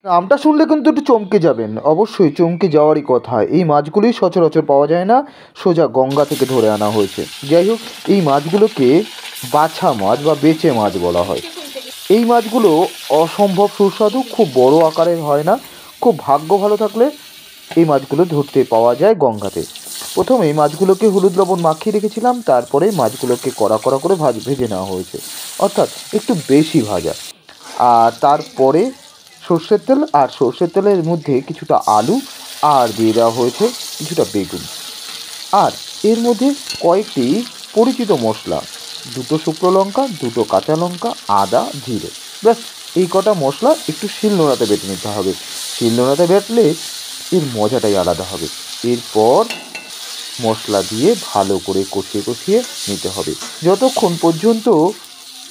নামটা শুনলে কিন্তু একটু চমকে যাবেন, অবশ্যই চমকে যাওয়ারই কথা। এই মাছগুলি সচরাচর পাওয়া যায় না, সোজা গঙ্গা থেকে ধরে আনা হয়েছে। যাই হোক, এই মাছগুলোকে বাছা মাছ বা বেচে মাছ বলা হয়। এই মাছগুলো অসম্ভব সুস্বাদু, খুব বড় আকারের হয় না। খুব ভাগ্য ভালো থাকলে এই মাছগুলো ধরতে পাওয়া যায় গঙ্গাতে। প্রথমে এই মাছগুলোকে হলুদ লবণ মাখিয়ে রেখেছিলাম, তারপরে মাছগুলোকে কড়া কড়া করে ভেজে নেওয়া হয়েছে, অর্থাৎ একটু বেশি ভাজা। আর তারপরে সর্ষের তেল, আর সর্ষের তেলের মধ্যে কিছুটা আলু আর দিয়ে দেওয়া হয়েছে কিছুটা বেগুন। আর এর মধ্যে কয়েকটি পরিচিত মশলা, দুটো শুকনো লঙ্কা, দুটো কাঁচা লঙ্কা, আদা, জিরে। ব্যাস, এই কটা মশলা একটু শিলনোড়াতে বেটে নিতে হবে। শিলনোড়াতে বেটলে এর মজাটাই আলাদা হবে। এরপর মশলা দিয়ে ভালো করে কষিয়ে কষিয়ে নিতে হবে, যতক্ষণ পর্যন্ত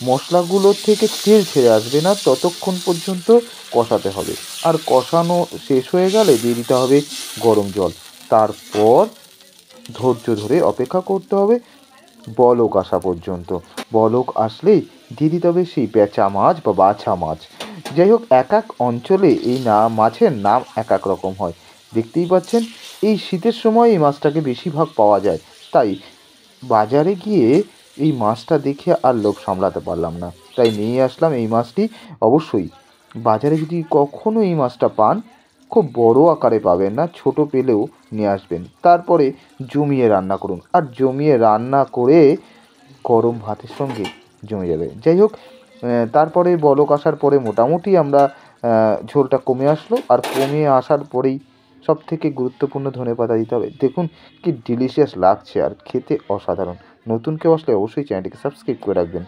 মশলাগুলোর থেকে তেল ছেড়ে আসবে না ততক্ষণ পর্যন্ত কষাতে হবে। আর কষানো শেষ হয়ে গেলে দিয়ে দিতে হবে গরম জল। তারপর ধৈর্য ধরে অপেক্ষা করতে হবে বলক আসা পর্যন্ত। বলক আসলেই দিয়ে দিতে হবে সেই বেচা মাছ বা বাছা মাছ। যাই হোক, এক এক অঞ্চলে এই মাছের নাম এক এক রকম হয়। দেখতেই পাচ্ছেন, এই শীতের সময় এই মাছটাকে বেশিরভাগ পাওয়া যায়। তাই বাজারে গিয়ে এই মাছটা দেখে আর লোভ সামলাতে পারলাম না, তাই নিয়ে আসলাম এই মাছটি। অবশ্যই বাজারে যদি কখনো এই মাছটা পান, খুব বড় আকারে পাবেন না, ছোট পেলেও নিয়ে আসবেন। তারপরে জমিয়ে রান্না করুন, আর জমিয়ে রান্না করে গরম ভাতের সঙ্গে জমে যাবে। যাই হোক, তারপরে বলক আসার পরে মোটামুটি আমরা ঝোলটা কমে আসলো, আর কমে আসার পরেই সব থেকে গুরুত্বপূর্ণ ধনেপাতা দিতে হবে। দেখুন কি ডিলিশিয়াস লাগছে, আর খেতে অসাধারণ। নতুন কেউ আসলে অবশ্যই চ্যানেলটিকে সাবস্ক্রাইব করে রাখবেন।